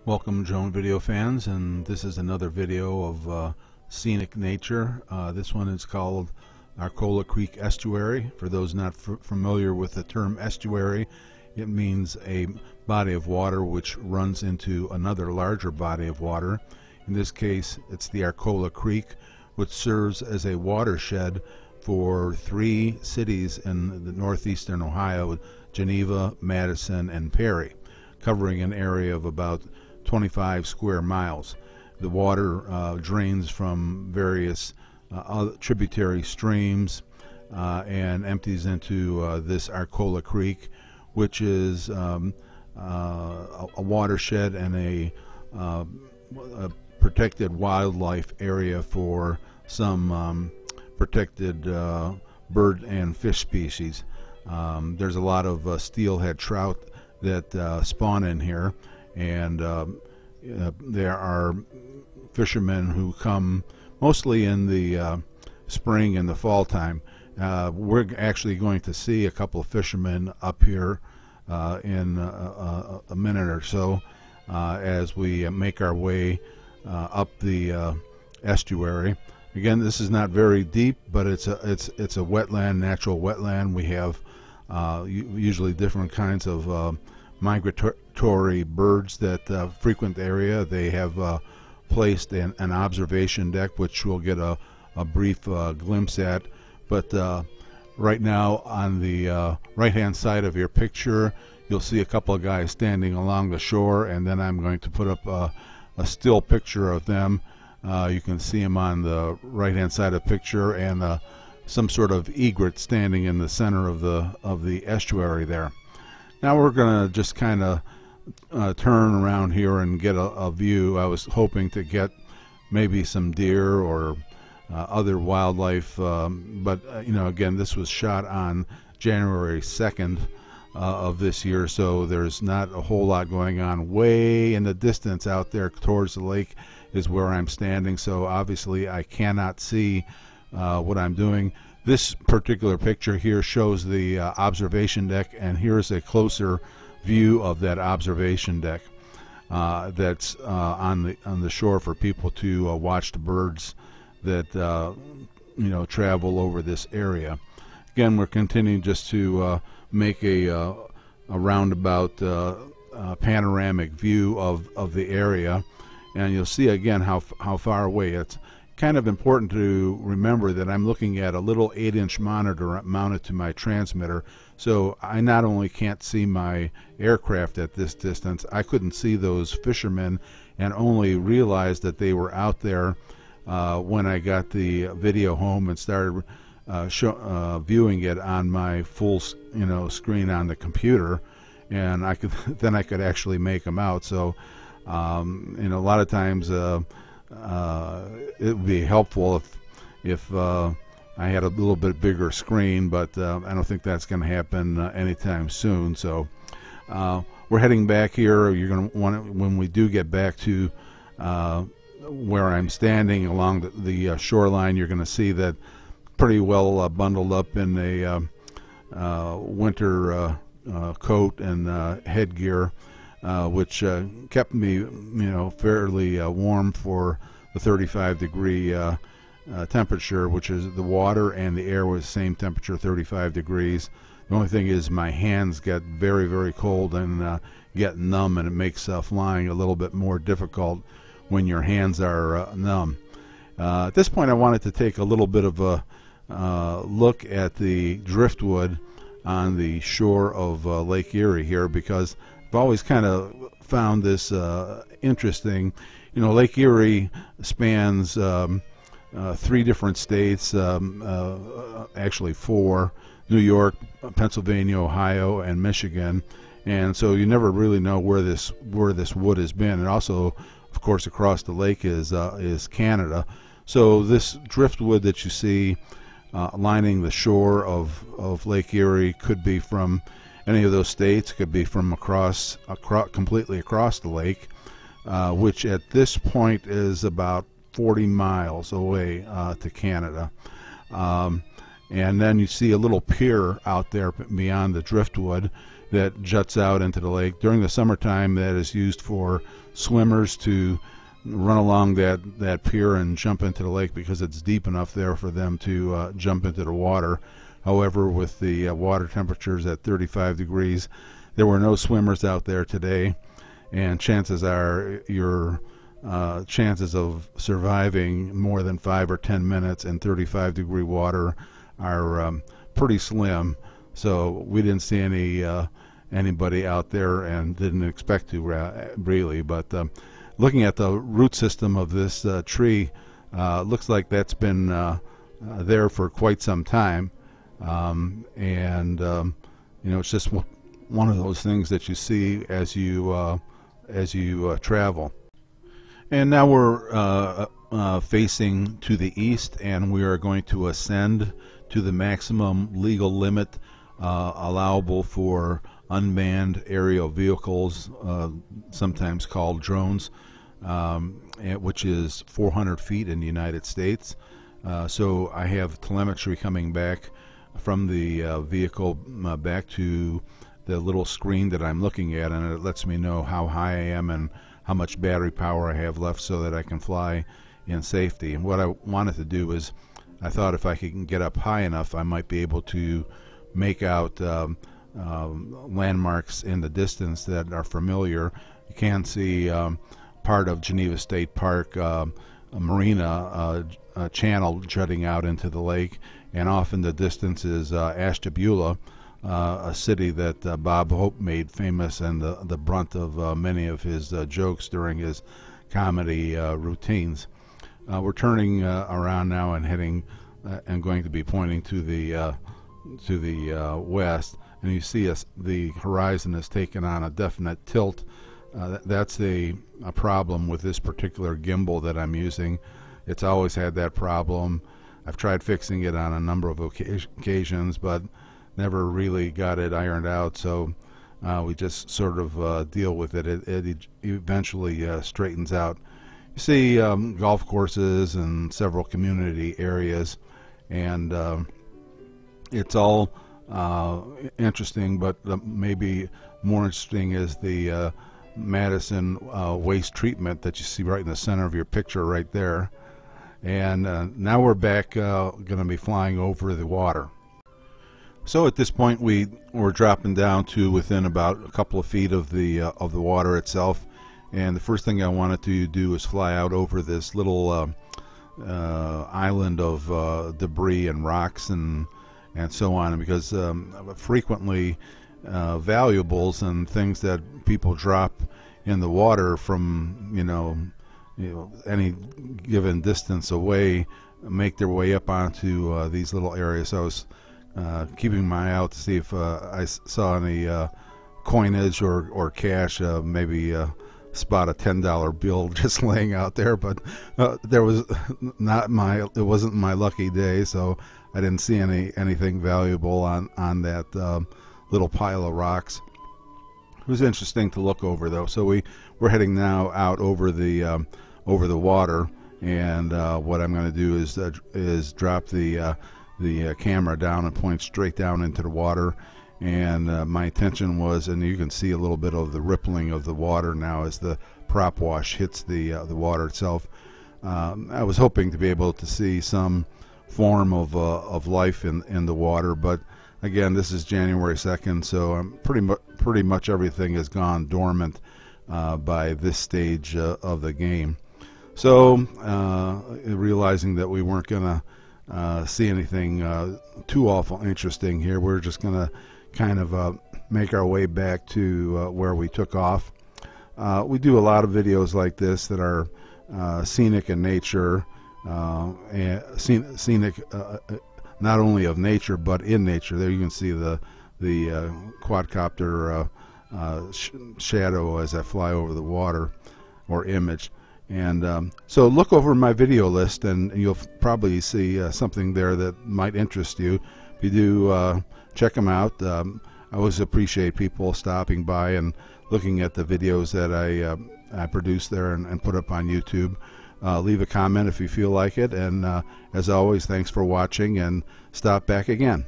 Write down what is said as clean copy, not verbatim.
Welcome drone video fans, and this is another video of scenic nature. This one is called Arcola Creek Estuary. For those not familiar with the term estuary, it means a body of water which runs into another larger body of water. In this case, it's the Arcola Creek, which serves as a watershed for 3 cities in the northeastern Ohio: Geneva, Madison, and Perry, covering an area of about 25 square miles. The water drains from various tributary streams and empties into this Arcola Creek, which is a watershed and a protected wildlife area for some protected bird and fish species. There's a lot of steelhead trout that spawn in here, and there are fishermen who come mostly in the spring and the fall time. We're actually going to see a couple of fishermen up here in a minute or so as we make our way up the estuary. Again, this is not very deep, but it's a wetland, natural wetland. We have usually different kinds of migratory birds that frequent the area. They have placed an observation deck, which we'll get a brief glimpse at. But right now, on the right hand side of your picture, you'll see a couple of guys standing along the shore, and then I'm going to put up a still picture of them. You can see them on the right hand side of the picture, and some sort of egret standing in the center of the estuary there. Now we're going to just kind of turn around here and get a view. I was hoping to get maybe some deer or other wildlife, but you know, again, this was shot on January 2nd of this year, so there's not a whole lot going on. Way in the distance out there towards the lake is where I'm standing, so obviously I cannot see what I'm doing. This particular picture here shows the observation deck, and here's a closer view of that observation deck that's on the shore for people to watch the birds that you know, travel over this area. Again, we're continuing just to make a roundabout panoramic view of the area, and you'll see again how far away. It's kind of important to remember that I'm looking at a little 8-inch monitor mounted to my transmitter, so I not only can't see my aircraft at this distance, I couldn't see those fishermen and only realized that they were out there when I got the video home and started viewing it on my full screen on the computer, and then I could actually make them out. So a lot of times it would be helpful if I had a little bit bigger screen, but I don't think that's going to happen anytime soon. So we're heading back here. You're going to want to, when we do get back to where I'm standing along the shoreline, you're going to see that pretty well bundled up in a winter coat and headgear, which kept me, fairly warm for the 35-degree temperature, which is the water and the air was the same temperature, 35 degrees. The only thing is my hands get very, very cold and get numb, and it makes flying a little bit more difficult when your hands are numb. At this point, I wanted to take a little bit of a look at the driftwood on the shore of Lake Erie here, because I've always kind of found this interesting. Lake Erie spans 3 different states, actually 4: New York, Pennsylvania, Ohio, and Michigan. And so you never really know where this wood has been. And also, of course, across the lake is Canada. So this driftwood that you see lining the shore of Lake Erie could be from any of those states. Could be from completely across the lake, which at this point is about 40 miles away to Canada. And then you see a little pier out there beyond the driftwood, that juts out into the lake. During the summertime, that is used for swimmers to run along that pier and jump into the lake because it's deep enough there for them to jump into the water. However, with the water temperatures at 35 degrees, there were no swimmers out there today, and chances are your chances of surviving more than 5 or 10 minutes in 35-degree water are pretty slim. So we didn't see anybody out there and didn't expect to really. But looking at the root system of this tree, looks like that's been there for quite some time, and you know, it's just one of those things that you see as you travel. And now we're facing to the east, and we are going to ascend to the maximum legal limit allowable for unmanned aerial vehicles, sometimes called drones, which is 400 feet in the United States. So I have telemetry coming back from the vehicle back to the little screen that I'm looking at, and it lets me know how high I am and how much battery power I have left so that I can fly in safety. And what I wanted to do is, I thought if I could get up high enough, I might be able to make out landmarks in the distance that are familiar. You can see part of Geneva State Park, a marina, a channel jutting out into the lake, and off in the distance is Ashtabula, a city that Bob Hope made famous and the brunt of many of his jokes during his comedy routines. We're turning around now and heading and going to be pointing to the west, and you see the horizon has taken on a definite tilt. That's a problem with this particular gimbal that I'm using. It's always had that problem. I've tried fixing it on a number of occasions, but never really got it ironed out, so we just sort of deal with it. It eventually straightens out. You see golf courses and several community areas, and it's all interesting, but maybe more interesting is the Madison waste treatment that you see right in the center of your picture right there. And now we're back going to be flying over the water. So at this point we're dropping down to within about a couple of feet of the water itself, and the first thing I wanted to do is fly out over this little island of debris and rocks and so on, because frequently valuables and things that people drop in the water from any given distance away make their way up onto these little areas. So I was keeping my eye out to see if I saw any coinage or cash, maybe spot a $10 bill just laying out there, but there was it wasn't my lucky day, so I didn't see anything valuable on that little pile of rocks. It was interesting to look over though. So we're heading now out over the water, and what I'm going to do is drop the camera down and point straight down into the water. And my intention was, and you can see a little bit of the rippling of the water now as the prop wash hits the water itself. I was hoping to be able to see some form of life in the water, but again, this is January 2nd, so pretty much everything has gone dormant by this stage of the game. So realizing that we weren't going to see anything too awful interesting here, we're just going to kind of make our way back to where we took off. We do a lot of videos like this that are scenic in nature, and scenic not only of nature but in nature. There you can see the quadcopter shadow as I fly over the water, or image. And so look over my video list and you'll probably see something there that might interest you. If you do, check them out. I always appreciate people stopping by and looking at the videos that I produce there and put up on YouTube. Leave a comment if you feel like it, and as always, thanks for watching, and stop back again.